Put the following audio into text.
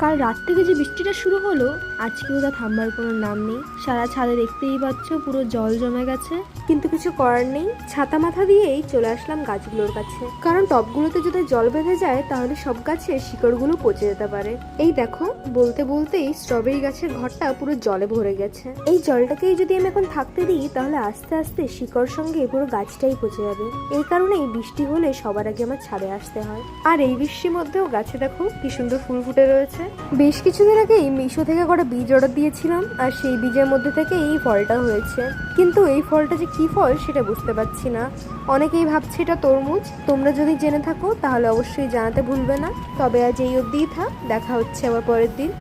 কাল রাত থেকে যে বৃষ্টিটা শুরু হলো, আজকেও তা থামবার কোনো নাম নেই। সারা ছাদে দেখতেই পাচ্ছ পুরো জল জমে গেছে, কিন্তু কিছু করার নেই। ছাতা মাথা দিয়েই চলে আসলাম গাছগুলোর কাছে, কারণ টবগুলোতে যদি জল বেঁধে যায় তাহলে সব গাছের শিকড়গুলো পচে যেতে পারে। এই দেখো, বলতে বলতেই স্ট্রবেরি গাছের ঘরটা পুরো জলে ভরে গেছে। এই জলটাকেই যদি আমি এখন থাকতে দিই তাহলে আস্তে আস্তে শিকড় সঙ্গে পুরো গাছটাই পচে যাবে। এই কারণেই বৃষ্টি হলে সবার আগে আমার ছাদে আসতে হয়। আর এই বৃষ্টির মধ্যেও গাছে দেখো কি সুন্দর ফুল ফুটে রয়েছে। বেশ কিছুদিন আগেই মিশো থেকে কটা বীজ অর্ডার দিয়েছিলাম, আর সেই বীজের মধ্যে থেকে এই ফলটা হয়েছে। কিন্তু এই ফলটা যে কি ফল সেটা বুঝতে পারছি না। অনেকেই ভাবছে এটা তরমুজ। তোমরা যদি জেনে থাকো তাহলে অবশ্যই জানাতে ভুলবে না। তবে আজ এই অবধিই থাক, দেখা হচ্ছে আবার পরের দিন।